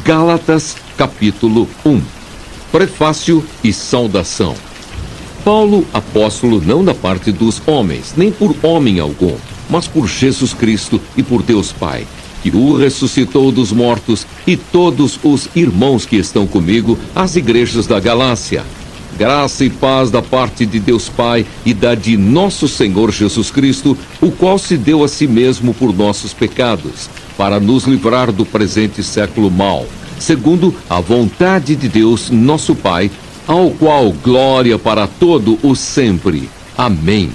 Gálatas, capítulo 1. Prefácio e saudação. Paulo, apóstolo não da parte dos homens, nem por homem algum, mas por Jesus Cristo e por Deus Pai, que o ressuscitou dos mortos, e todos os irmãos que estão comigo, às igrejas da Galácia. Graça e paz da parte de Deus Pai e da de nosso Senhor Jesus Cristo, o qual se deu a si mesmo por nossos pecados, para nos livrar do presente século mau, segundo a vontade de Deus, nosso Pai, ao qual glória para todo o sempre. Amém.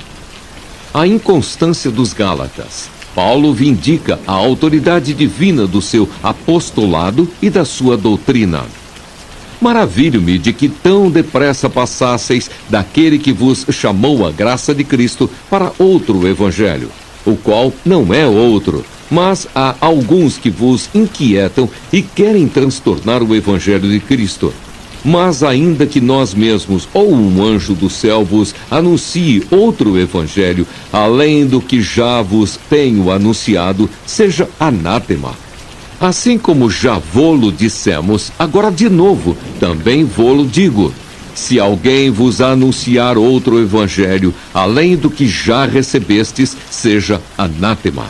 A inconstância dos Gálatas. Paulo vindica a autoridade divina do seu apostolado e da sua doutrina. Maravilho-me de que tão depressa passasseis daquele que vos chamou a graça de Cristo para outro evangelho, o qual não é outro, mas há alguns que vos inquietam e querem transtornar o evangelho de Cristo. Mas ainda que nós mesmos ou um anjo do céu vos anuncie outro evangelho, além do que já vos tenho anunciado, seja anátema. Assim como já vô-lo dissemos, agora de novo, também vô-lo digo. Se alguém vos anunciar outro evangelho, além do que já recebestes, seja anátema.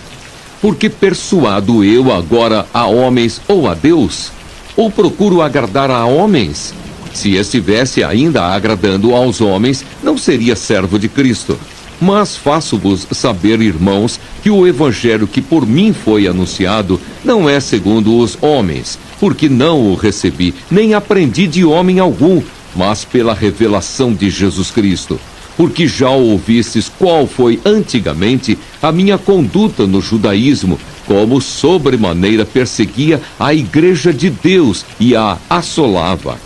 Porque persuado eu agora a homens ou a Deus? Ou procuro agradar a homens? Se estivesse ainda agradando aos homens, não seria servo de Cristo. Mas faço-vos saber, irmãos, que o evangelho que por mim foi anunciado não é segundo os homens, porque não o recebi, nem aprendi de homem algum, mas pela revelação de Jesus Cristo. Porque já ouvistes qual foi antigamente a minha conduta no judaísmo, como sobremaneira perseguia a igreja de Deus e a assolava.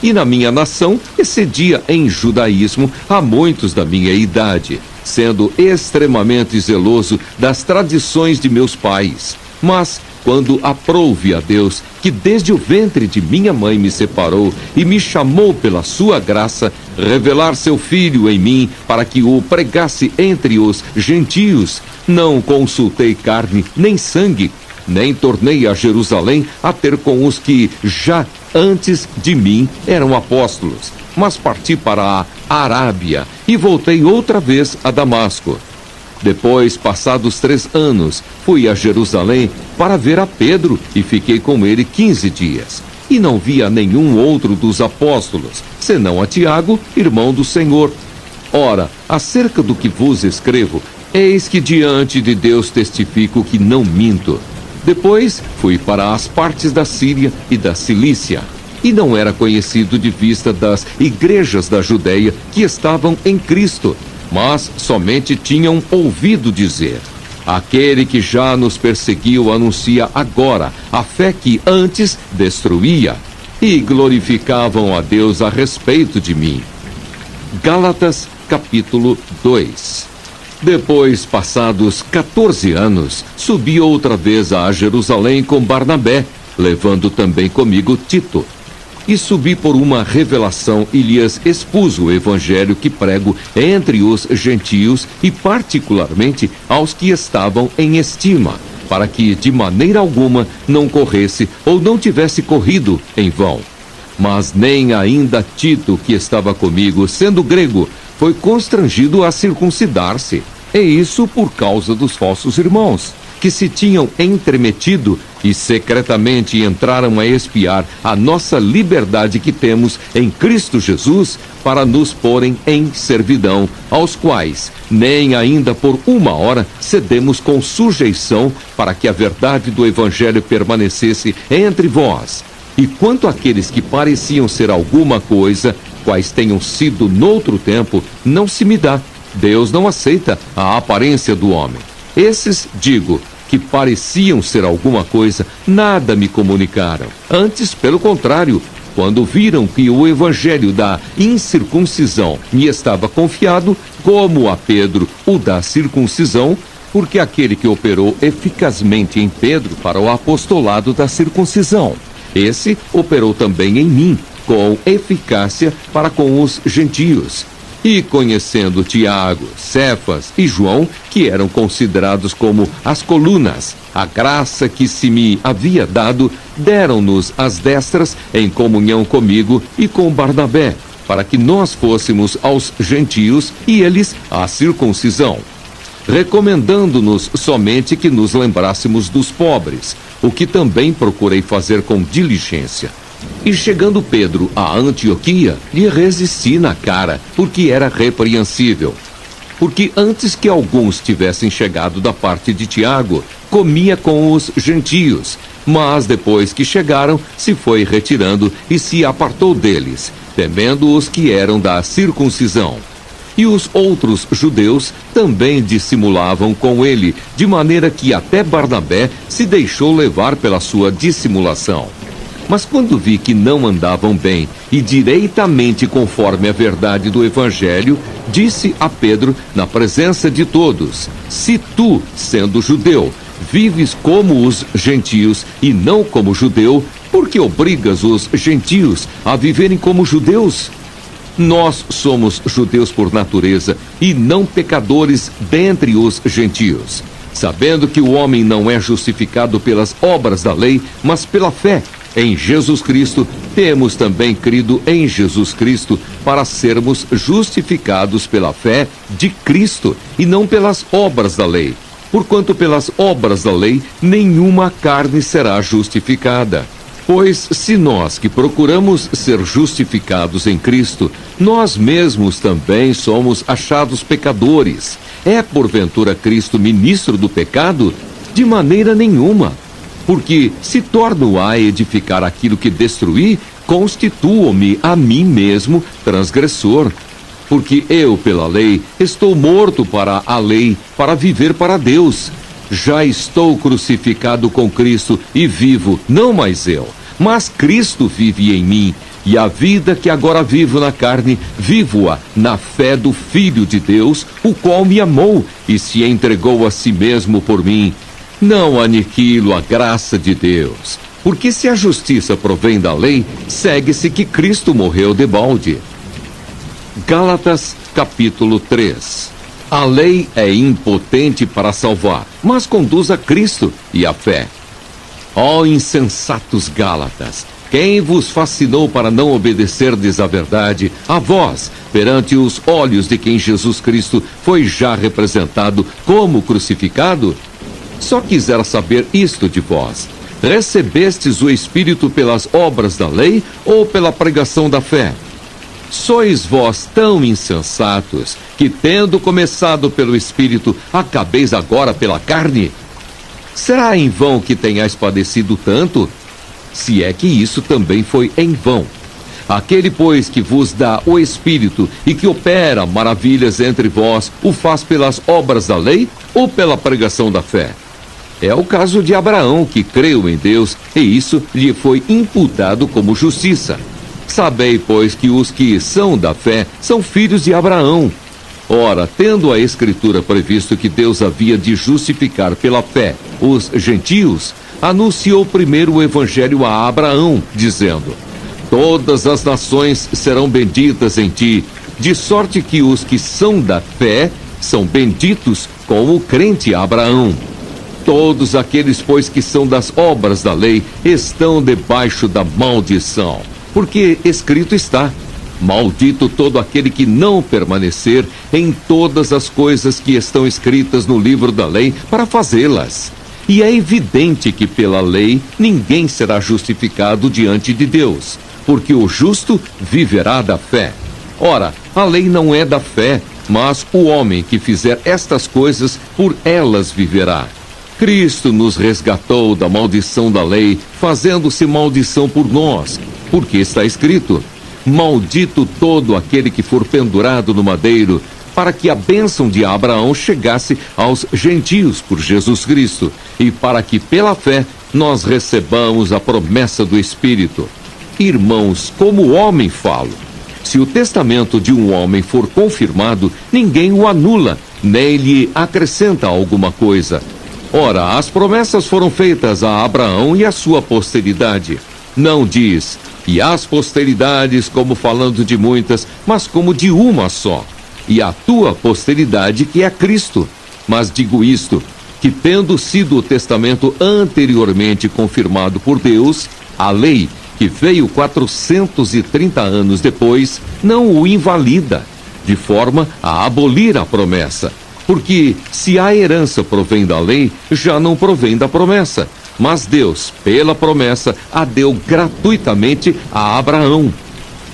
E na minha nação excedia em judaísmo a muitos da minha idade, sendo extremamente zeloso das tradições de meus pais. Mas, quando aprouve a Deus, que desde o ventre de minha mãe me separou e me chamou pela sua graça, revelar seu Filho em mim, para que o pregasse entre os gentios, não consultei carne nem sangue, nem tornei a Jerusalém a ter com os que já antes de mim eram apóstolos, mas parti para a Arábia e voltei outra vez a Damasco. Depois, passados 3 anos, fui a Jerusalém para ver a Pedro e fiquei com ele 15 dias. E não via nenhum outro dos apóstolos, senão a Tiago, irmão do Senhor. Ora, acerca do que vos escrevo, eis que diante de Deus testifico que não minto. Depois fui para as partes da Síria e da Cilícia, e não era conhecido de vista das igrejas da Judeia que estavam em Cristo, mas somente tinham ouvido dizer: aquele que já nos perseguiu anuncia agora a fé que antes destruía, e glorificavam a Deus a respeito de mim. Gálatas, capítulo 2. Depois, passados 14 anos, subi outra vez a Jerusalém com Barnabé, levando também comigo Tito. E subi por uma revelação e lhes expus o evangelho que prego entre os gentios e particularmente aos que estavam em estima, para que de maneira alguma não corresse ou não tivesse corrido em vão. Mas nem ainda Tito, que estava comigo, sendo grego, foi constrangido a circuncidar-se. E isso por causa dos falsos irmãos, que se tinham entremetido e secretamente entraram a espiar a nossa liberdade que temos em Cristo Jesus, para nos porem em servidão, aos quais nem ainda por uma hora cedemos com sujeição, para que a verdade do evangelho permanecesse entre vós. E quanto àqueles que pareciam ser alguma coisa, quais tenham sido noutro tempo, não se me dá. Deus não aceita a aparência do homem. Esses, digo, que pareciam ser alguma coisa, nada me comunicaram. Antes, pelo contrário, quando viram que o evangelho da incircuncisão me estava confiado, como a Pedro o da circuncisão, porque aquele que operou eficazmente em Pedro para o apostolado da circuncisão, esse operou também em mim, com eficácia para com os gentios. E conhecendo Tiago, Cefas e João, que eram considerados como as colunas, a graça que se me havia dado, deram-nos as destras em comunhão comigo e com Barnabé, para que nós fôssemos aos gentios e eles à circuncisão, recomendando-nos somente que nos lembrássemos dos pobres, o que também procurei fazer com diligência. E chegando Pedro a Antioquia, lhe resisti na cara, porque era repreensível. Porque antes que alguns tivessem chegado da parte de Tiago, comia com os gentios, mas depois que chegaram, se foi retirando e se apartou deles, temendo os que eram da circuncisão. E os outros judeus também dissimulavam com ele, de maneira que até Barnabé se deixou levar pela sua dissimulação. Mas quando vi que não andavam bem e direitamente conforme a verdade do Evangelho, disse a Pedro, na presença de todos: se tu, sendo judeu, vives como os gentios e não como judeu, por que obrigas os gentios a viverem como judeus? Nós somos judeus por natureza e não pecadores dentre os gentios, sabendo que o homem não é justificado pelas obras da lei, mas pela fé. Em Jesus Cristo, temos também crido em Jesus Cristo para sermos justificados pela fé de Cristo e não pelas obras da lei. Porquanto pelas obras da lei, nenhuma carne será justificada. Pois se nós que procuramos ser justificados em Cristo, nós mesmos também somos achados pecadores, é porventura Cristo ministro do pecado? De maneira nenhuma. Porque se torno a edificar aquilo que destruí, constituo-me a mim mesmo transgressor. Porque eu, pela lei, estou morto para a lei, para viver para Deus. Já estou crucificado com Cristo e vivo, não mais eu, mas Cristo vive em mim. E a vida que agora vivo na carne, vivo-a na fé do Filho de Deus, o qual me amou e se entregou a si mesmo por mim. Não aniquilo a graça de Deus, porque se a justiça provém da lei, segue-se que Cristo morreu debalde. Gálatas, capítulo 3. A lei é impotente para salvar, mas conduz a Cristo e à fé. Ó insensatos Gálatas, quem vos fascinou para não obedecerdes à verdade, a vós, perante os olhos de quem Jesus Cristo foi já representado como crucificado? Só quisera saber isto de vós: recebestes o Espírito pelas obras da lei ou pela pregação da fé? Sois vós tão insensatos que, tendo começado pelo Espírito, acabeis agora pela carne? Será em vão que tenhais padecido tanto? Se é que isso também foi em vão. Aquele, pois, que vos dá o Espírito e que opera maravilhas entre vós, o faz pelas obras da lei ou pela pregação da fé? É o caso de Abraão, que creu em Deus, e isso lhe foi imputado como justiça. Sabei, pois, que os que são da fé são filhos de Abraão. Ora, tendo a Escritura previsto que Deus havia de justificar pela fé os gentios, anunciou primeiro o Evangelho a Abraão, dizendo: todas as nações serão benditas em ti, de sorte que os que são da fé são benditos com o crente Abraão. Todos aqueles, pois, que são das obras da lei, estão debaixo da maldição. Porque escrito está: maldito todo aquele que não permanecer em todas as coisas que estão escritas no livro da lei para fazê-las. E é evidente que pela lei ninguém será justificado diante de Deus, porque o justo viverá da fé. Ora, a lei não é da fé, mas o homem que fizer estas coisas, por elas viverá. Cristo nos resgatou da maldição da lei, fazendo-se maldição por nós, porque está escrito: maldito todo aquele que for pendurado no madeiro, para que a bênção de Abraão chegasse aos gentios por Jesus Cristo, e para que pela fé nós recebamos a promessa do Espírito. Irmãos, como homem falo. Se o testamento de um homem for confirmado, ninguém o anula, nem lhe acrescenta alguma coisa. Ora, as promessas foram feitas a Abraão e à sua posteridade. Não diz: e as posteridades, como falando de muitas, mas como de uma só, e a tua posteridade, que é Cristo. Mas digo isto, que tendo sido o testamento anteriormente confirmado por Deus, a lei, que veio 430 anos depois, não o invalida, de forma a abolir a promessa. Porque se a herança provém da lei, já não provém da promessa. Mas Deus, pela promessa, a deu gratuitamente a Abraão.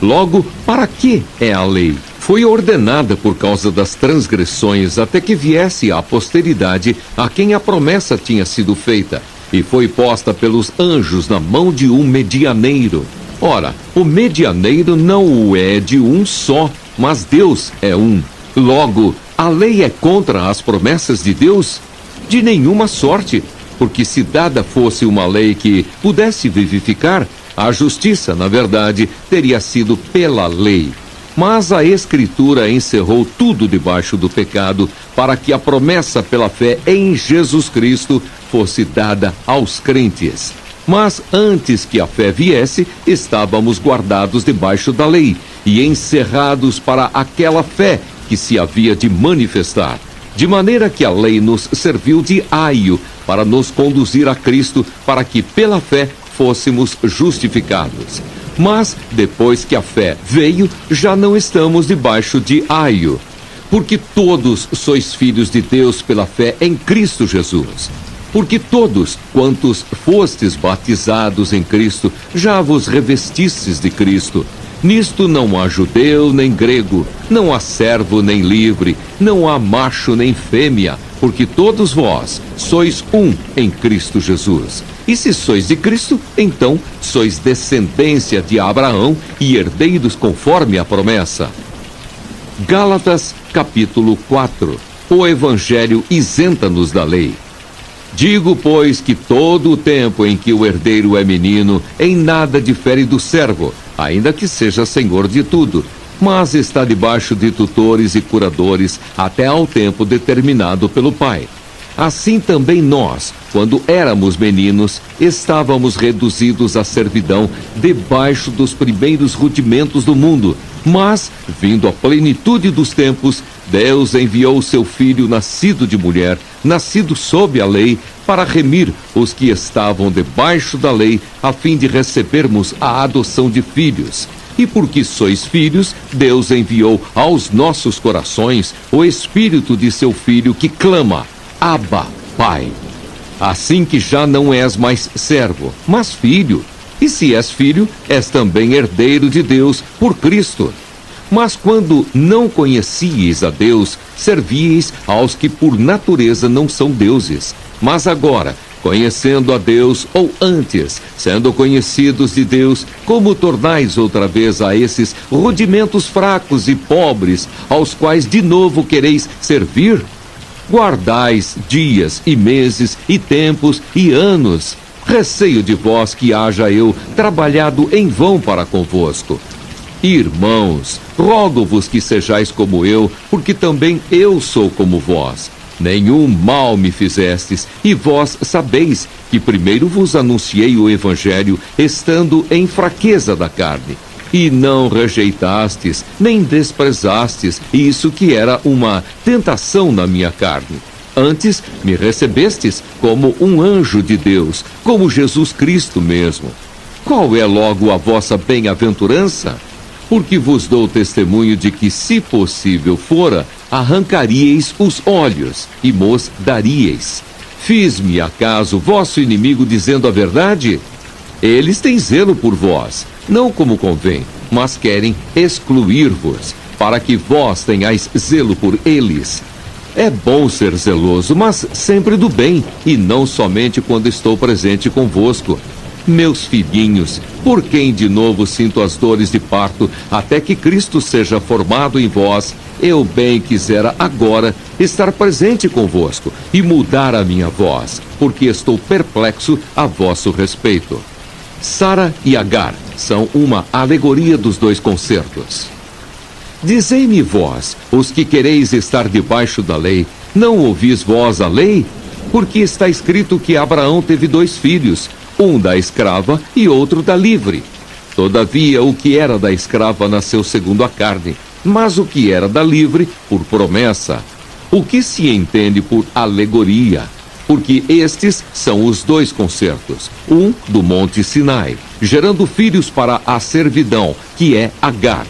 Logo, para que é a lei? Foi ordenada por causa das transgressões até que viesse a posteridade a quem a promessa tinha sido feita, e foi posta pelos anjos na mão de um medianeiro. Ora, o medianeiro não o é de um só, mas Deus é um. Logo, a lei é contra as promessas de Deus? De nenhuma sorte, porque se dada fosse uma lei que pudesse vivificar, a justiça, na verdade, teria sido pela lei. Mas a Escritura encerrou tudo debaixo do pecado, para que a promessa pela fé em Jesus Cristo fosse dada aos crentes. Mas antes que a fé viesse, estávamos guardados debaixo da lei e encerrados para aquela fé que se havia de manifestar. De maneira que a lei nos serviu de aio para nos conduzir a Cristo, para que pela fé fôssemos justificados. Mas, depois que a fé veio, já não estamos debaixo de aio. Porque todos sois filhos de Deus pela fé em Cristo Jesus. Porque todos, quantos fostes batizados em Cristo, já vos revestistes de Cristo. Nisto não há judeu nem grego, não há servo nem livre, não há macho nem fêmea, porque todos vós sois um em Cristo Jesus. E se sois de Cristo, então sois descendência de Abraão e herdeiros conforme a promessa. Gálatas, capítulo 4. O Evangelho isenta-nos da lei. Digo, pois, que todo o tempo em que o herdeiro é menino, em nada difere do servo, ainda que seja senhor de tudo, mas está debaixo de tutores e curadores até ao tempo determinado pelo Pai. Assim também nós, quando éramos meninos, estávamos reduzidos à servidão debaixo dos primeiros rudimentos do mundo. Mas, vindo a plenitude dos tempos, Deus enviou o seu Filho nascido de mulher, nascido sob a lei, para remir os que estavam debaixo da lei, a fim de recebermos a adoção de filhos. E porque sois filhos, Deus enviou aos nossos corações o Espírito de seu Filho que clama: Abba, Pai. Assim que já não és mais servo, mas filho. E se és filho, és também herdeiro de Deus por Cristo. Mas quando não conhecíeis a Deus, servíeis aos que por natureza não são deuses. Mas agora, conhecendo a Deus, ou antes, sendo conhecidos de Deus, como tornais outra vez a esses rudimentos fracos e pobres, aos quais de novo quereis servir? Guardais dias e meses e tempos e anos. Receio de vós que haja eu trabalhado em vão para convosco. Irmãos, rogo-vos que sejais como eu, porque também eu sou como vós. Nenhum mal me fizestes, e vós sabeis que primeiro vos anunciei o Evangelho, estando em fraqueza da carne. E não rejeitastes, nem desprezastes isso que era uma tentação na minha carne. Antes me recebestes como um anjo de Deus, como Jesus Cristo mesmo. Qual é logo a vossa bem-aventurança? Porque vos dou testemunho de que, se possível fora, arrancaríeis os olhos e mos daríeis. Fiz-me acaso vosso inimigo dizendo a verdade? Eles têm zelo por vós, não como convém, mas querem excluir-vos, para que vós tenhais zelo por eles. É bom ser zeloso, mas sempre do bem, e não somente quando estou presente convosco. Meus filhinhos, por quem de novo sinto as dores de parto, até que Cristo seja formado em vós, eu bem quisera agora estar presente convosco e mudar a minha voz, porque estou perplexo a vosso respeito. Sara e Agar são uma alegoria dos dois concertos. Dizei-me vós, os que quereis estar debaixo da lei, não ouvis vós a lei? Porque está escrito que Abraão teve 2 filhos, um da escrava e outro da livre. Todavia, o que era da escrava nasceu segundo a carne, mas o que era da livre, por promessa. O que se entende por alegoria? Porque estes são os dois concertos, um do Monte Sinai, gerando filhos para a servidão, que é Agar.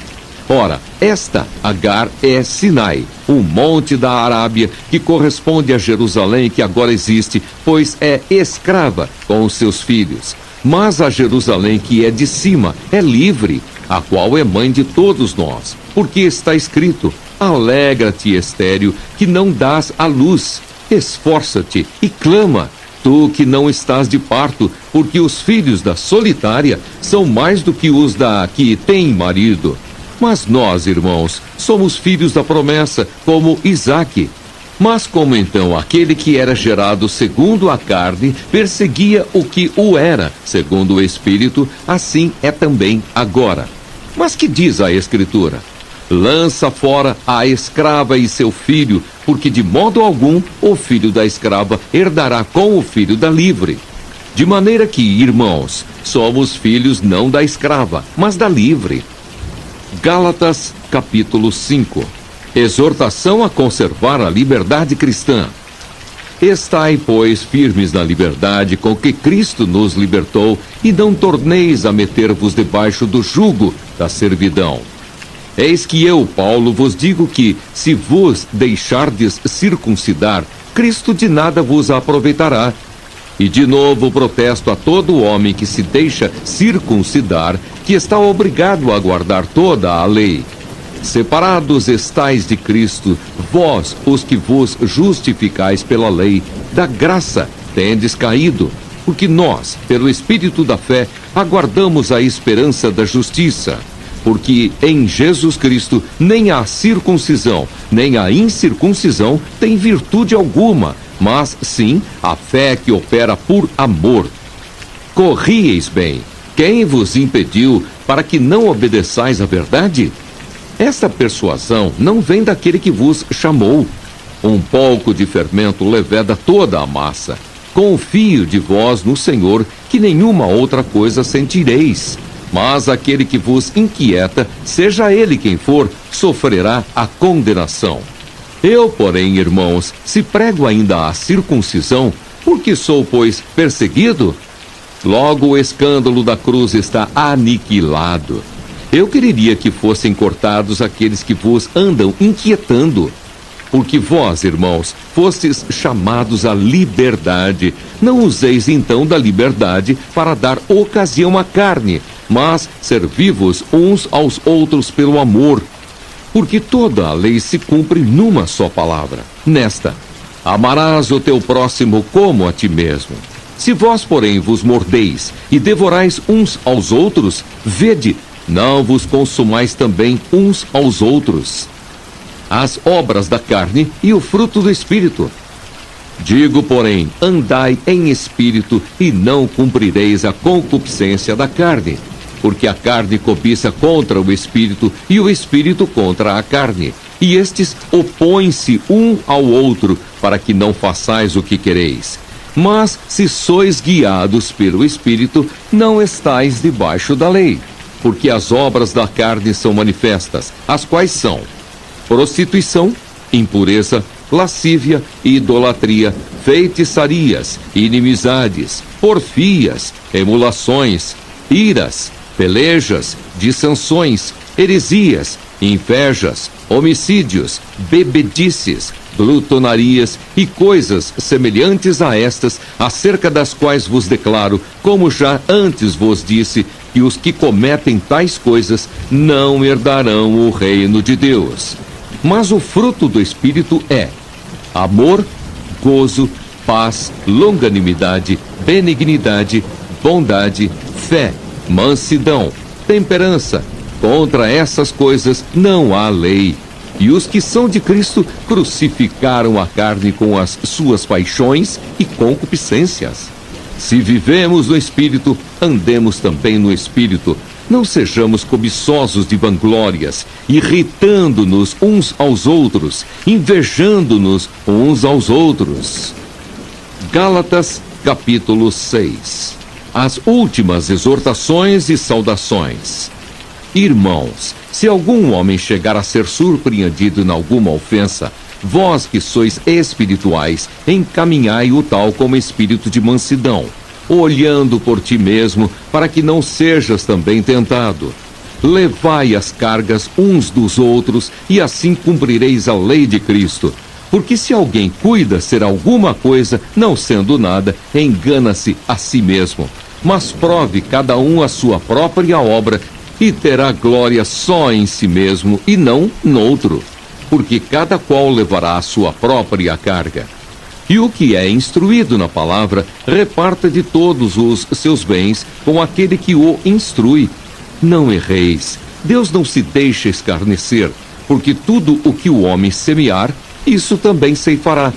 Ora, esta Agar é Sinai, um monte da Arábia que corresponde a Jerusalém que agora existe, pois é escrava com os seus filhos. Mas a Jerusalém que é de cima é livre, a qual é mãe de todos nós, porque está escrito: alegra-te, estéril, que não dás à luz. Esforça-te e clama, tu que não estás de parto, porque os filhos da solitária são mais do que os da que tem marido. Mas nós, irmãos, somos filhos da promessa, como Isaque. Mas como então aquele que era gerado segundo a carne perseguia o que o era segundo o Espírito, assim é também agora. Mas que diz a Escritura? Lança fora a escrava e seu filho, porque de modo algum o filho da escrava herdará com o filho da livre. De maneira que, irmãos, somos filhos não da escrava, mas da livre. Gálatas, capítulo 5. Exortação a conservar a liberdade cristã. Estai, pois, firmes na liberdade com que Cristo nos libertou, e não torneis a meter-vos debaixo do jugo da servidão. Eis que eu, Paulo, vos digo que, se vos deixardes circuncidar, Cristo de nada vos aproveitará. E de novo protesto a todo homem que se deixa circuncidar, que está obrigado a guardar toda a lei. Separados estais de Cristo, vós, os que vos justificais pela lei, da graça tendes caído, porque nós, pelo Espírito da fé, aguardamos a esperança da justiça. Porque em Jesus Cristo nem a circuncisão, nem a incircuncisão tem virtude alguma, mas sim a fé que opera por amor. Corrieis bem, quem vos impediu para que não obedeçais à verdade? Esta persuasão não vem daquele que vos chamou. Um pouco de fermento leveda toda a massa. Confio de vós no Senhor, que nenhuma outra coisa sentireis. Mas aquele que vos inquieta, seja ele quem for, sofrerá a condenação. Eu, porém, irmãos, se prego ainda a circuncisão, porque sou, pois, perseguido? Logo o escândalo da cruz está aniquilado. Eu quereria que fossem cortados aqueles que vos andam inquietando. Porque vós, irmãos, fostes chamados à liberdade. Não useis então da liberdade para dar ocasião à carne, mas servi-vos uns aos outros pelo amor. Porque toda a lei se cumpre numa só palavra, nesta: amarás o teu próximo como a ti mesmo. Se vós, porém, vos mordeis e devorais uns aos outros, vede, não vos consumais também uns aos outros. As obras da carne e o fruto do Espírito. Digo, porém, andai em espírito e não cumprireis a concupiscência da carne. Porque a carne cobiça contra o Espírito e o Espírito contra a carne. E estes opõem-se um ao outro, para que não façais o que quereis. Mas, se sois guiados pelo Espírito, não estais debaixo da lei. Porque as obras da carne são manifestas, as quais são: prostituição, impureza, lascívia, idolatria, feitiçarias, inimizades, porfias, emulações, iras, pelejas, dissensões, heresias, invejas, homicídios, bebedices, glutonarias e coisas semelhantes a estas, acerca das quais vos declaro, como já antes vos disse, que os que cometem tais coisas não herdarão o reino de Deus. Mas o fruto do Espírito é amor, gozo, paz, longanimidade, benignidade, bondade, fé, mansidão, temperança. Contra essas coisas não há lei. E os que são de Cristo crucificaram a carne com as suas paixões e concupiscências. Se vivemos no Espírito, andemos também no Espírito. Não sejamos cobiçosos de vanglórias, irritando-nos uns aos outros, invejando-nos uns aos outros. Gálatas, capítulo 6. As últimas exortações e saudações. Irmãos, se algum homem chegar a ser surpreendido em alguma ofensa, vós que sois espirituais, encaminhai o tal com espírito de mansidão, olhando por ti mesmo, para que não sejas também tentado. Levai as cargas uns dos outros, e assim cumprireis a lei de Cristo. Porque se alguém cuida ser alguma coisa, não sendo nada, engana-se a si mesmo. Mas prove cada um a sua própria obra, e terá glória só em si mesmo, e não noutro. Porque cada qual levará a sua própria carga. E o que é instruído na palavra, reparta de todos os seus bens com aquele que o instrui. Não erreis, Deus não se deixa escarnecer, porque tudo o que o homem semear, isso também ceifará.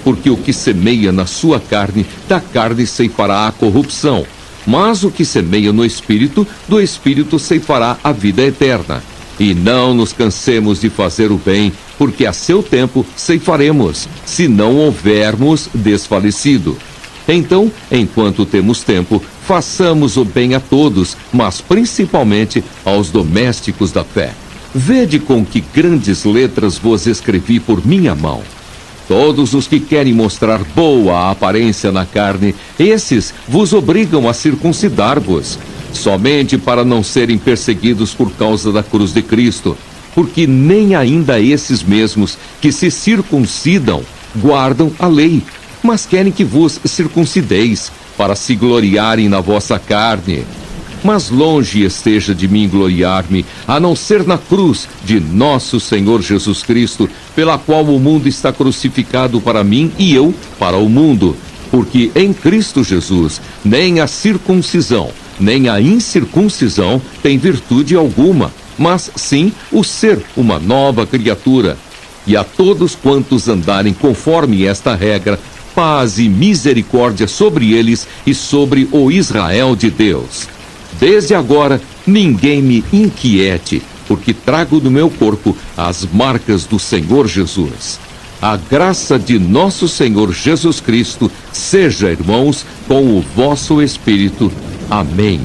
Porque o que semeia na sua carne, da carne ceifará a corrupção. Mas o que semeia no Espírito, do Espírito ceifará a vida eterna. E não nos cansemos de fazer o bem, porque a seu tempo ceifaremos, se não houvermos desfalecido. Então, enquanto temos tempo, façamos o bem a todos, mas principalmente aos domésticos da fé. Vede com que grandes letras vos escrevi por minha mão. Todos os que querem mostrar boa aparência na carne, esses vos obrigam a circuncidar-vos, somente para não serem perseguidos por causa da cruz de Cristo, porque nem ainda esses mesmos que se circuncidam guardam a lei, mas querem que vos circuncideis, para se gloriarem na vossa carne. Mas longe esteja de mim gloriar-me, a não ser na cruz de nosso Senhor Jesus Cristo, pela qual o mundo está crucificado para mim e eu para o mundo. Porque em Cristo Jesus, nem a circuncisão, nem a incircuncisão tem virtude alguma, mas sim o ser uma nova criatura. E a todos quantos andarem conforme esta regra, paz e misericórdia sobre eles e sobre o Israel de Deus. Desde agora, ninguém me inquiete, porque trago no meu corpo as marcas do Senhor Jesus. A graça de nosso Senhor Jesus Cristo seja, irmãos, com o vosso espírito. Amém.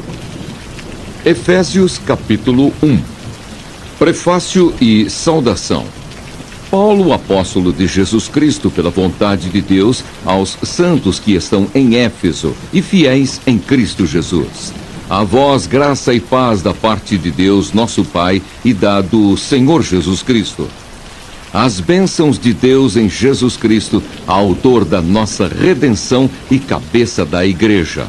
Efésios capítulo 1. Prefácio e saudação. Paulo, apóstolo de Jesus Cristo, pela vontade de Deus, aos santos que estão em Éfeso e fiéis em Cristo Jesus. A vós graça e paz da parte de Deus, nosso Pai, e da do Senhor Jesus Cristo. As bênçãos de Deus em Jesus Cristo, autor da nossa redenção e cabeça da igreja.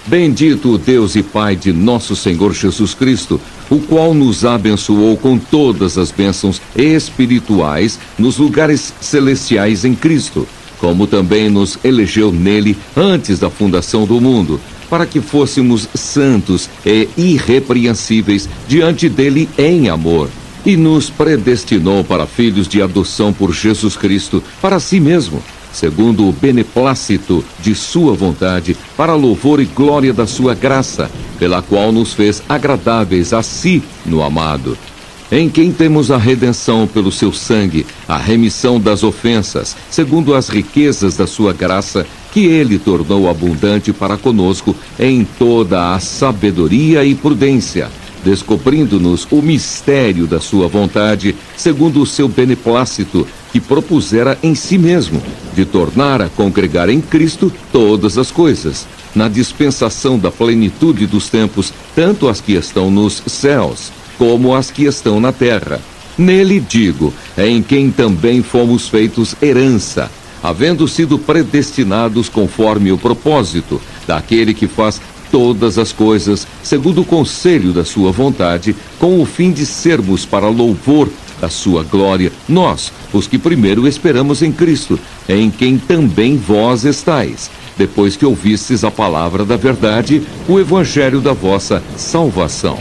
Bendito o Deus e Pai de nosso Senhor Jesus Cristo, o qual nos abençoou com todas as bênçãos espirituais nos lugares celestiais em Cristo, como também nos elegeu nele antes da fundação do mundo, para que fôssemos santos e irrepreensíveis diante dele em amor, e nos predestinou para filhos de adoção por Jesus Cristo para si mesmo, segundo o beneplácito de sua vontade, para louvor e glória da sua graça, pela qual nos fez agradáveis a si no amado, em quem temos a redenção pelo seu sangue, a remissão das ofensas, segundo as riquezas da sua graça, que ele tornou abundante para conosco em toda a sabedoria e prudência, descobrindo-nos o mistério da sua vontade, segundo o seu beneplácito, que propusera em si mesmo, de tornar a congregar em Cristo todas as coisas, na dispensação da plenitude dos tempos, tanto as que estão nos céus, como as que estão na terra. Nele digo, em quem também fomos feitos herança, havendo sido predestinados conforme o propósito daquele que faz todas as coisas, segundo o conselho da sua vontade, com o fim de sermos para louvor da sua glória, nós, os que primeiro esperamos em Cristo, em quem também vós estáis, depois que ouvistes a palavra da verdade, o evangelho da vossa salvação.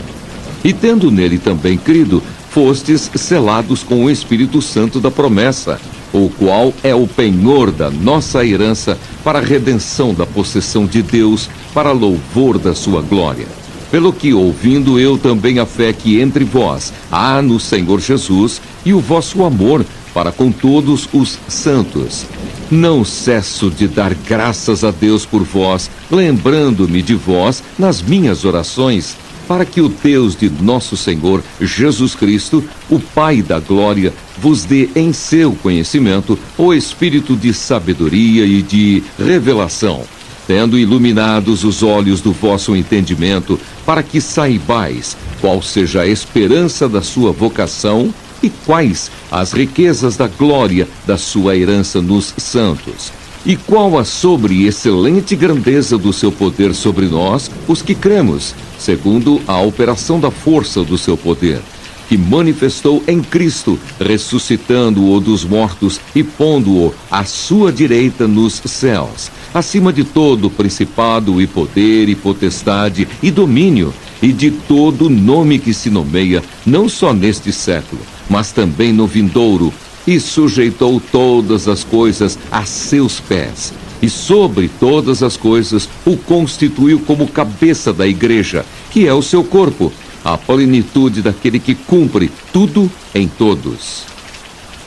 E tendo nele também crido, fostes selados com o Espírito Santo da promessa, o qual é o penhor da nossa herança para a redenção da possessão de Deus, para louvor da sua glória. Pelo que, ouvindo eu também a fé que entre vós há no Senhor Jesus e o vosso amor para com todos os santos, não cesso de dar graças a Deus por vós, lembrando-me de vós nas minhas orações, para que o Deus de nosso Senhor Jesus Cristo, o Pai da glória, vos dê em seu conhecimento o espírito de sabedoria e de revelação, tendo iluminados os olhos do vosso entendimento, para que saibais qual seja a esperança da sua vocação e quais as riquezas da glória da sua herança nos santos, e qual a sobre-excelente grandeza do seu poder sobre nós, os que cremos, segundo a operação da força do seu poder, que manifestou em Cristo, ressuscitando-o dos mortos e pondo-o à sua direita nos céus, acima de todo principado e poder e potestade e domínio, e de todo nome que se nomeia, não só neste século, mas também no vindouro, e sujeitou todas as coisas a seus pés, e sobre todas as coisas o constituiu como cabeça da igreja, que é o seu corpo, a plenitude daquele que cumpre tudo em todos.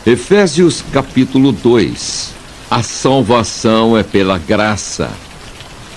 Efésios capítulo 2. A salvação é pela graça.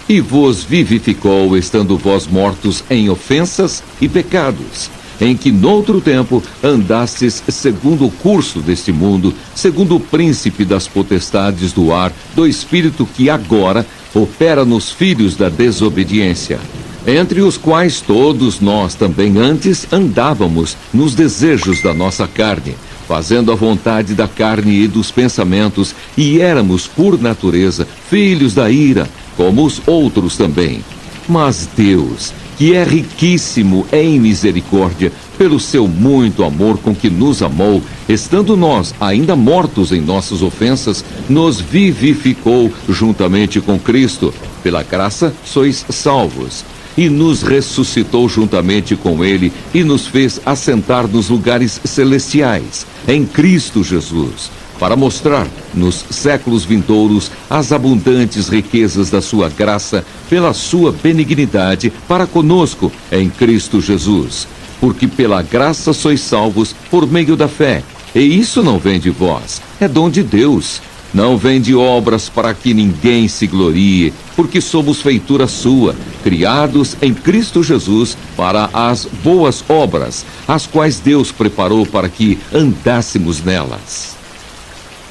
E vos vivificou, estando vós mortos em ofensas e pecados, em que noutro tempo andastes segundo o curso deste mundo, segundo o príncipe das potestades do ar, do espírito que agora opera nos filhos da desobediência, entre os quais todos nós também antes andávamos nos desejos da nossa carne, fazendo a vontade da carne e dos pensamentos, e éramos, por natureza, filhos da ira, como os outros também. Mas Deus, que é riquíssimo em misericórdia, pelo seu muito amor com que nos amou, estando nós ainda mortos em nossas ofensas, nos vivificou juntamente com Cristo. Pela graça sois salvos. E nos ressuscitou juntamente com ele e nos fez assentar nos lugares celestiais, em Cristo Jesus, para mostrar nos séculos vindouros as abundantes riquezas da sua graça pela sua benignidade para conosco em Cristo Jesus. Porque pela graça sois salvos por meio da fé, e isso não vem de vós, é dom de Deus. Não vem de obras para que ninguém se glorie, porque somos feitura sua, criados em Cristo Jesus para as boas obras, as quais Deus preparou para que andássemos nelas.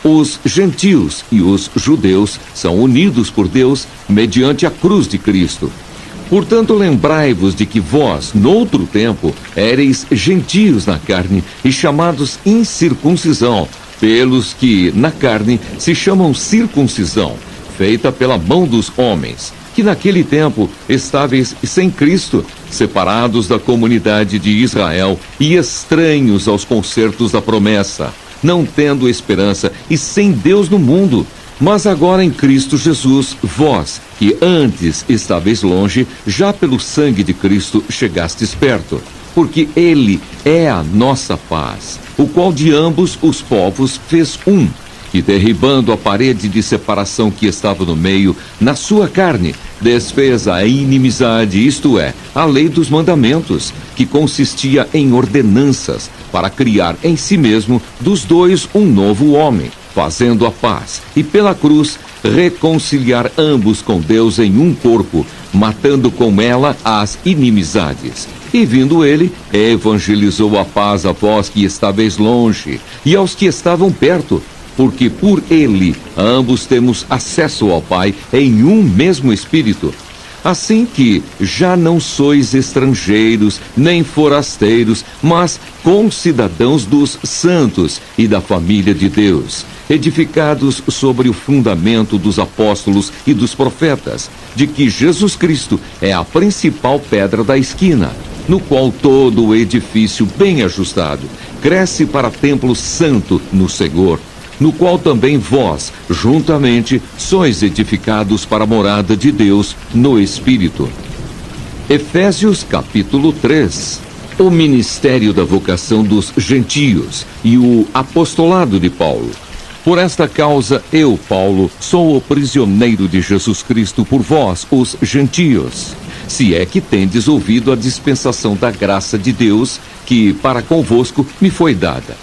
Os gentios e os judeus são unidos por Deus mediante a cruz de Cristo. Portanto, lembrai-vos de que vós, noutro tempo, éreis gentios na carne e chamados incircuncisão, pelos que, na carne, se chamam circuncisão, feita pela mão dos homens, que naquele tempo estáveis sem Cristo, separados da comunidade de Israel e estranhos aos concertos da promessa, não tendo esperança e sem Deus no mundo. Mas agora em Cristo Jesus, vós, que antes estáveis longe, já pelo sangue de Cristo chegastes perto, porque Ele é a nossa paz, o qual de ambos os povos fez um, e derribando a parede de separação que estava no meio, na sua carne, desfez a inimizade, isto é, a lei dos mandamentos, que consistia em ordenanças, para criar em si mesmo dos dois um novo homem, fazendo a paz, e pela cruz reconciliar ambos com Deus em um corpo, matando com ela as inimizades. E vindo ele, evangelizou a paz a vós que estáveis longe, e aos que estavam perto, porque por ele ambos temos acesso ao Pai em um mesmo Espírito. Assim que já não sois estrangeiros, nem forasteiros, mas concidadãos dos santos e da família de Deus, edificados sobre o fundamento dos apóstolos e dos profetas, de que Jesus Cristo é a principal pedra da esquina, no qual todo o edifício bem ajustado cresce para templo santo no Senhor, no qual também vós, juntamente, sois edificados para a morada de Deus no Espírito. Efésios capítulo 3. O ministério da vocação dos gentios e o apostolado de Paulo. Por esta causa, eu, Paulo, sou o prisioneiro de Jesus Cristo por vós, os gentios, se é que tendes ouvido a dispensação da graça de Deus, que para convosco me foi dada.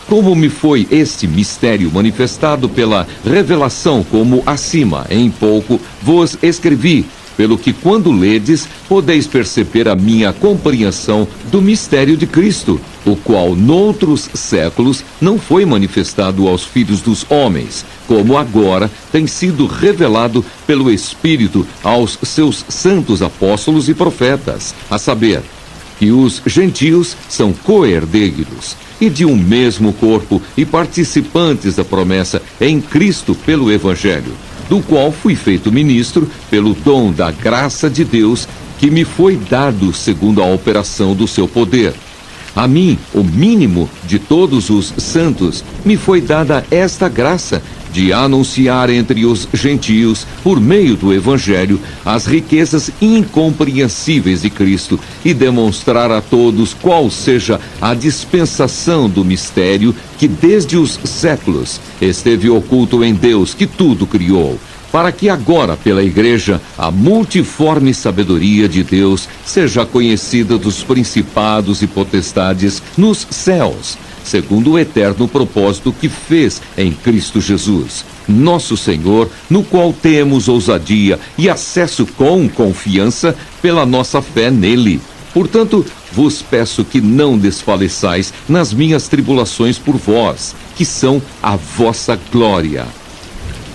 Como me foi este mistério manifestado pela revelação, como acima, em pouco, vos escrevi, pelo que, quando ledes, podeis perceber a minha compreensão do mistério de Cristo, o qual, noutros séculos, não foi manifestado aos filhos dos homens, como agora tem sido revelado pelo Espírito aos seus santos apóstolos e profetas, a saber, que os gentios são co-herdeiros e de um mesmo corpo e participantes da promessa em Cristo pelo Evangelho, do qual fui feito ministro pelo dom da graça de Deus que me foi dado segundo a operação do seu poder. A mim, o mínimo de todos os santos, me foi dada esta graça de anunciar entre os gentios, por meio do Evangelho, as riquezas incompreensíveis de Cristo e demonstrar a todos qual seja a dispensação do mistério que desde os séculos esteve oculto em Deus que tudo criou, para que agora pela Igreja a multiforme sabedoria de Deus seja conhecida dos principados e potestades nos céus, segundo o eterno propósito que fez em Cristo Jesus, nosso Senhor, no qual temos ousadia e acesso com confiança pela nossa fé nele. Portanto, vos peço que não desfaleçais nas minhas tribulações por vós, que são a vossa glória.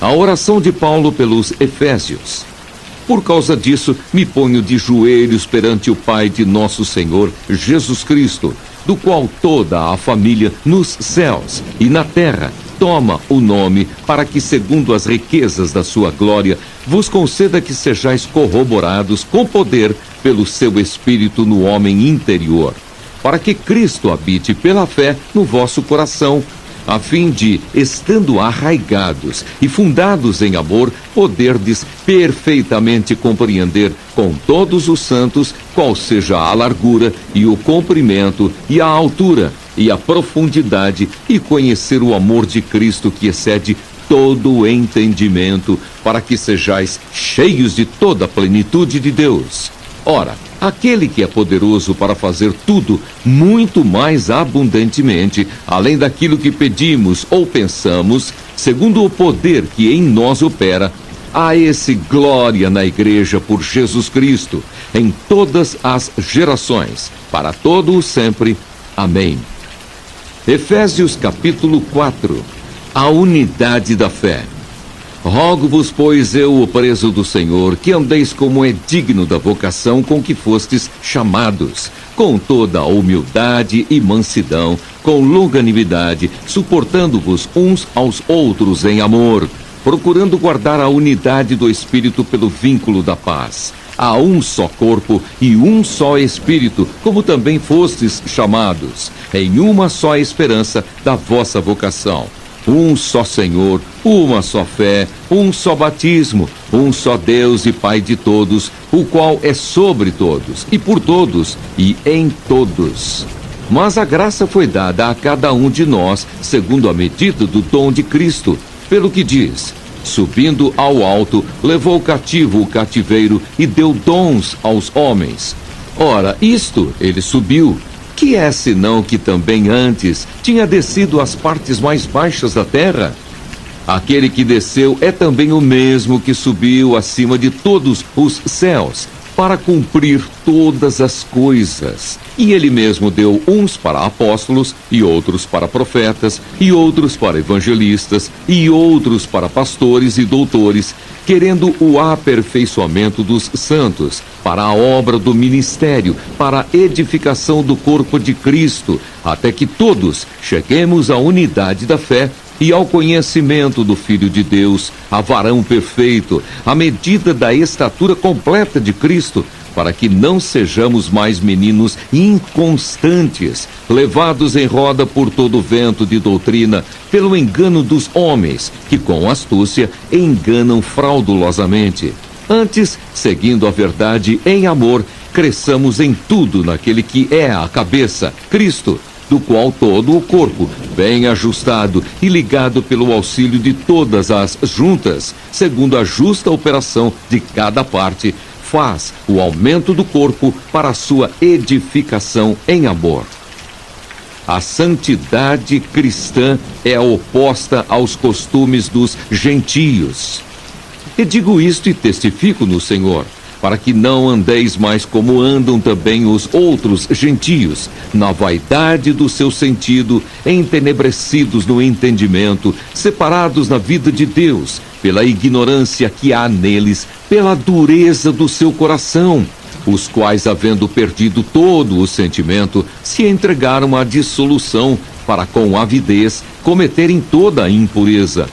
A oração de Paulo pelos Efésios. Por causa disso, me ponho de joelhos perante o Pai de nosso Senhor Jesus Cristo, do qual toda a família nos céus e na terra toma o nome, para que, segundo as riquezas da sua glória, vos conceda que sejais corroborados com poder pelo seu Espírito no homem interior, para que Cristo habite pela fé no vosso coração, a fim de, estando arraigados e fundados em amor, poderdes perfeitamente compreender com todos os santos qual seja a largura e o comprimento e a altura e a profundidade, e conhecer o amor de Cristo que excede todo o entendimento, para que sejais cheios de toda a plenitude de Deus. Ora, aquele que é poderoso para fazer tudo muito mais abundantemente, além daquilo que pedimos ou pensamos, segundo o poder que em nós opera, a esse glória na Igreja por Jesus Cristo, em todas as gerações, para todo o sempre. Amém. Efésios capítulo 4. A unidade da fé. Rogo-vos, pois, eu, o preso do Senhor, que andeis como é digno da vocação com que fostes chamados, com toda a humildade e mansidão, com longanimidade, suportando-vos uns aos outros em amor, procurando guardar a unidade do Espírito pelo vínculo da paz. Há um só corpo e um só Espírito, como também fostes chamados, em uma só esperança da vossa vocação. Um só Senhor, uma só fé, um só batismo, um só Deus e Pai de todos, o qual é sobre todos, e por todos, e em todos. Mas a graça foi dada a cada um de nós, segundo a medida do dom de Cristo, pelo que diz: subindo ao alto, levou cativo o cativeiro e deu dons aos homens. Ora, isto ele subiu, que é senão que também antes tinha descido às partes mais baixas da terra? Aquele que desceu é também o mesmo que subiu acima de todos os céus, para cumprir todas as coisas. E ele mesmo deu uns para apóstolos, e outros para profetas, e outros para evangelistas, e outros para pastores e doutores, querendo o aperfeiçoamento dos santos, para a obra do ministério, para a edificação do corpo de Cristo, até que todos cheguemos à unidade da fé e ao conhecimento do Filho de Deus, a varão perfeito, à medida da estatura completa de Cristo, para que não sejamos mais meninos inconstantes, levados em roda por todo vento de doutrina, pelo engano dos homens, que com astúcia enganam fraudulosamente. Antes, seguindo a verdade em amor, cresçamos em tudo naquele que é a cabeça, Cristo, do qual todo o corpo, bem ajustado e ligado pelo auxílio de todas as juntas, segundo a justa operação de cada parte, faz o aumento do corpo para a sua edificação em amor. A santidade cristã é oposta aos costumes dos gentios. E digo isto e testifico no Senhor, para que não andeis mais como andam também os outros gentios, na vaidade do seu sentido, entenebrecidos no entendimento, separados na vida de Deus, pela ignorância que há neles, pela dureza do seu coração, os quais, havendo perdido todo o sentimento, se entregaram à dissolução, para com avidez cometerem toda a impureza.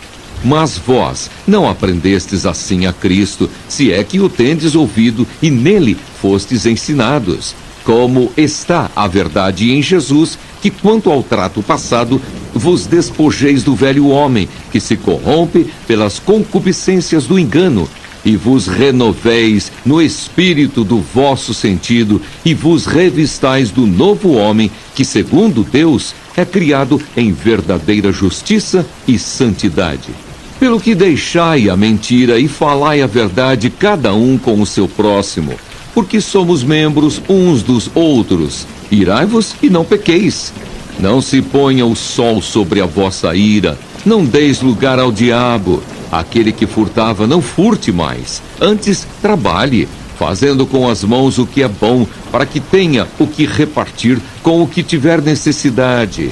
Mas vós não aprendestes assim a Cristo, se é que o tendes ouvido e nele fostes ensinados. Como está a verdade em Jesus, que quanto ao trato passado, vos despojeis do velho homem, que se corrompe pelas concupiscências do engano, e vos renoveis no espírito do vosso sentido, e vos revistais do novo homem, que segundo Deus é criado em verdadeira justiça e santidade. Pelo que deixai a mentira e falai a verdade cada um com o seu próximo, porque somos membros uns dos outros. Irai-vos e não pequeis. Não se ponha o sol sobre a vossa ira, não deis lugar ao diabo. Aquele que furtava, não furte mais, antes trabalhe, fazendo com as mãos o que é bom, para que tenha o que repartir com o que tiver necessidade.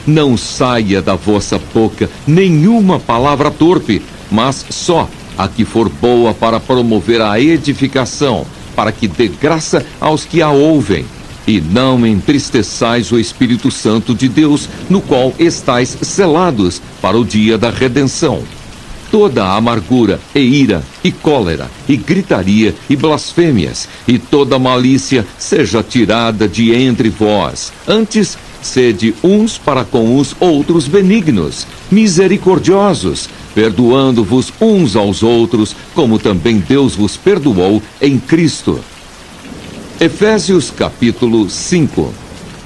Não saia da vossa boca nenhuma palavra torpe, mas só a que for boa para promover a edificação, para que dê graça aos que a ouvem. E não entristeçais o Espírito Santo de Deus, no qual estáis selados para o dia da redenção. Toda a amargura, e ira, e cólera, e gritaria, e blasfêmias, e toda malícia seja tirada de entre vós. Antes, sede uns para com os outros benignos, misericordiosos, perdoando-vos uns aos outros, como também Deus vos perdoou em Cristo. Efésios capítulo 5.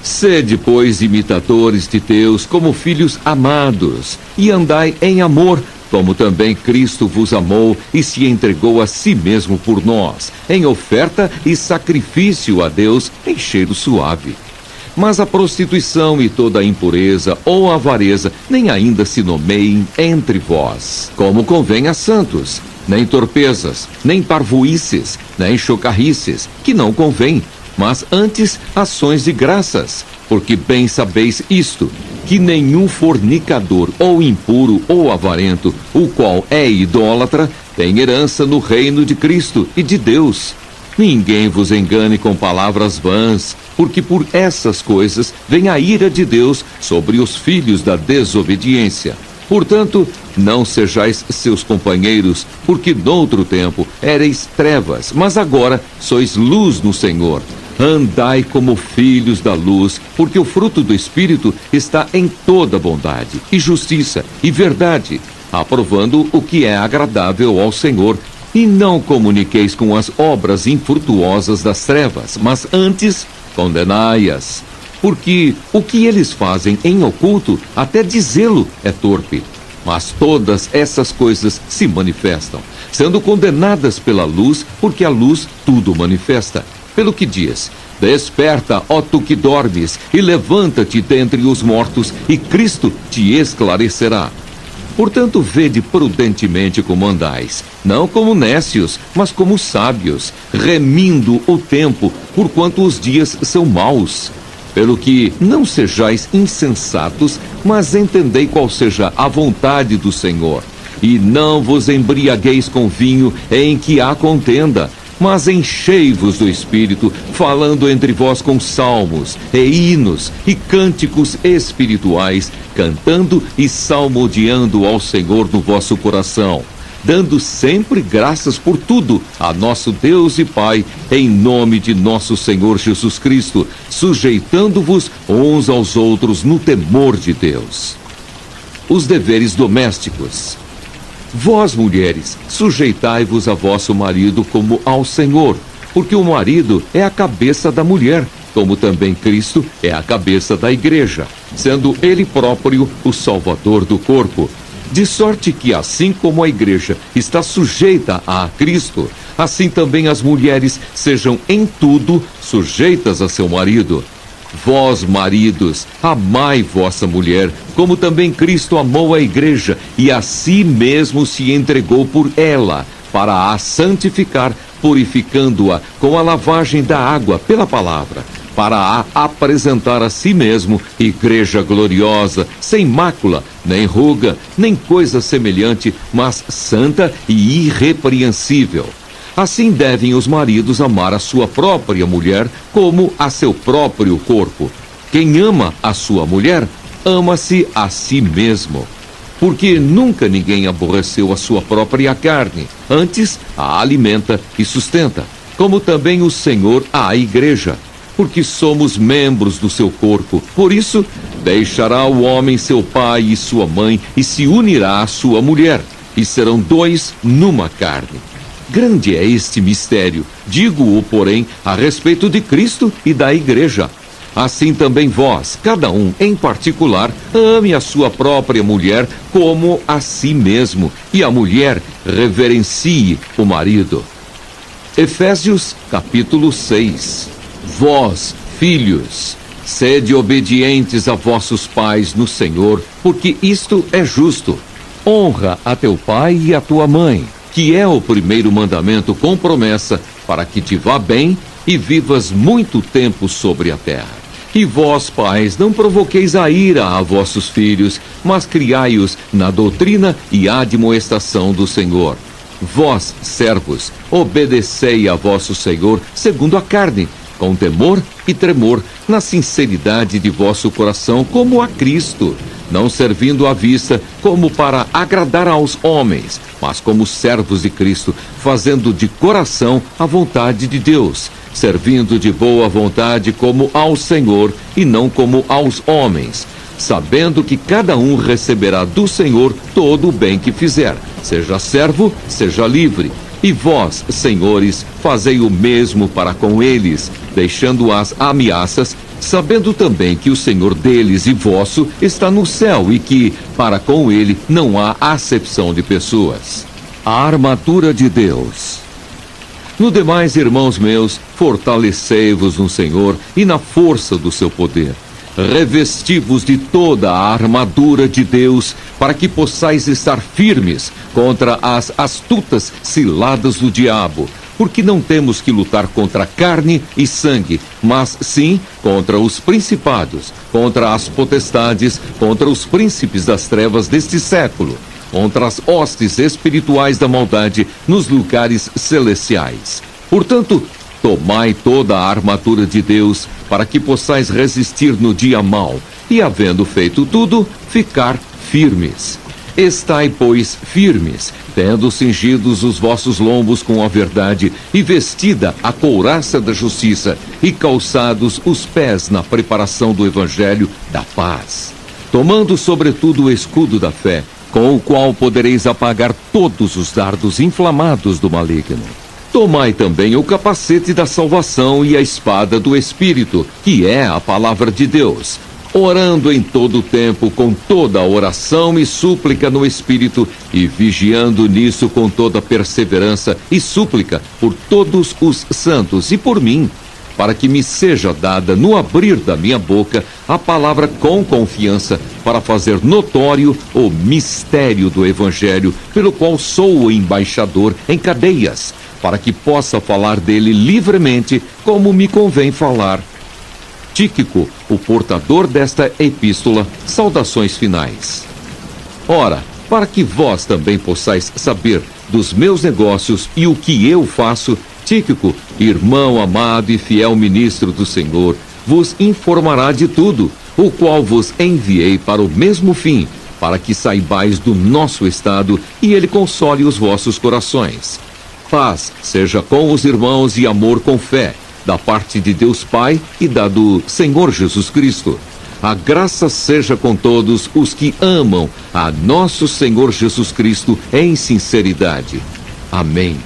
Sede, pois, imitadores de Deus como filhos amados, e andai em amor, como também Cristo vos amou e se entregou a si mesmo por nós, em oferta e sacrifício a Deus em cheiro suave. Mas a prostituição e toda a impureza ou avareza nem ainda se nomeiem entre vós, como convém a santos, nem torpezas, nem parvoíces, nem chocarrices, que não convém, mas antes ações de graças, porque bem sabeis isto, que nenhum fornicador, ou impuro, ou avarento, o qual é idólatra, tem herança no reino de Cristo e de Deus. Ninguém vos engane com palavras vãs, porque por essas coisas vem a ira de Deus sobre os filhos da desobediência. Portanto, não sejais seus companheiros, porque noutro tempo éreis trevas, mas agora sois luz no Senhor. Andai como filhos da luz, porque o fruto do Espírito está em toda bondade, e justiça, e verdade, aprovando o que é agradável ao Senhor. E não comuniqueis com as obras infrutuosas das trevas, mas antes condenai-as. Porque o que eles fazem em oculto, até dizê-lo é torpe. Mas todas essas coisas se manifestam, sendo condenadas pela luz, porque a luz tudo manifesta. Pelo que diz: desperta, ó tu que dormes, e levanta-te dentre os mortos, e Cristo te esclarecerá. Portanto, vede prudentemente como andais, não como nécios, mas como sábios, remindo o tempo, porquanto os dias são maus. Pelo que não sejais insensatos, mas entendei qual seja a vontade do Senhor. E não vos embriagueis com vinho em que há contenda, mas enchei-vos do Espírito, falando entre vós com salmos, e hinos, e cânticos espirituais, cantando e salmodiando ao Senhor no vosso coração, dando sempre graças por tudo a nosso Deus e Pai, em nome de nosso Senhor Jesus Cristo, sujeitando-vos uns aos outros no temor de Deus. Os deveres domésticos. Vós, mulheres, sujeitai-vos a vosso marido como ao Senhor, porque o marido é a cabeça da mulher, como também Cristo é a cabeça da igreja, sendo ele próprio o Salvador do corpo. De sorte que, assim como a igreja está sujeita a Cristo, assim também as mulheres sejam em tudo sujeitas a seu marido. Vós, maridos, amai vossa mulher, como também Cristo amou a igreja e a si mesmo se entregou por ela, para a santificar, purificando-a com a lavagem da água pela palavra, para a apresentar a si mesmo igreja gloriosa, sem mácula, nem ruga, nem coisa semelhante, mas santa e irrepreensível. Assim devem os maridos amar a sua própria mulher como a seu próprio corpo. Quem ama a sua mulher, ama-se a si mesmo. Porque nunca ninguém aborreceu a sua própria carne, antes a alimenta e sustenta, como também o Senhor à igreja, porque somos membros do seu corpo. Por isso, deixará o homem seu pai e sua mãe e se unirá à sua mulher, e serão dois numa carne. Grande é este mistério, digo-o, porém, a respeito de Cristo e da igreja. Assim também vós, cada um em particular, ame a sua própria mulher como a si mesmo, e a mulher reverencie o marido. Efésios capítulo 6. Vós, filhos, sede obedientes a vossos pais no Senhor, porque isto é justo. Honra a teu pai e a tua mãe, que é o primeiro mandamento com promessa, para que te vá bem e vivas muito tempo sobre a terra. E vós, pais, não provoqueis a ira a vossos filhos, mas criai-os na doutrina e admoestação do Senhor. Vós, servos, obedecei a vosso Senhor segundo a carne, com temor e tremor, na sinceridade de vosso coração, como a Cristo, não servindo à vista como para agradar aos homens, mas como servos de Cristo, fazendo de coração a vontade de Deus, servindo de boa vontade como ao Senhor e não como aos homens, sabendo que cada um receberá do Senhor todo o bem que fizer, seja servo, seja livre. E vós, senhores, fazei o mesmo para com eles, deixando as ameaças, sabendo também que o Senhor deles e vosso está no céu e que, para com ele, não há acepção de pessoas. A armadura de Deus. No demais, irmãos meus, fortalecei-vos no Senhor e na força do seu poder. Revesti-vos de toda a armadura de Deus, para que possais estar firmes contra as astutas ciladas do diabo, porque não temos que lutar contra carne e sangue, mas sim contra os principados, contra as potestades, contra os príncipes das trevas deste século, contra as hostes espirituais da maldade nos lugares celestiais. Portanto, tomai toda a armadura de Deus, para que possais resistir no dia mau, e havendo feito tudo, ficar firmes. Estai, pois, firmes, tendo cingidos os vossos lombos com a verdade, e vestida a couraça da justiça, e calçados os pés na preparação do evangelho da paz. Tomando sobretudo o escudo da fé, com o qual podereis apagar todos os dardos inflamados do maligno. Tomai também o capacete da salvação e a espada do Espírito, que é a palavra de Deus, orando em todo o tempo com toda a oração e súplica no Espírito, e vigiando nisso com toda perseverança e súplica por todos os santos e por mim, para que me seja dada no abrir da minha boca a palavra com confiança, para fazer notório o mistério do Evangelho, pelo qual sou o embaixador em cadeias, para que possa falar dele livremente, como me convém falar. Tíquico, o portador desta epístola, saudações finais. Ora, para que vós também possais saber dos meus negócios e o que eu faço, Tíquico, irmão amado e fiel ministro do Senhor, vos informará de tudo, o qual vos enviei para o mesmo fim, para que saibais do nosso estado e ele console os vossos corações. Paz seja com os irmãos e amor com fé, da parte de Deus Pai e da do Senhor Jesus Cristo. A graça seja com todos os que amam a nosso Senhor Jesus Cristo em sinceridade. Amém.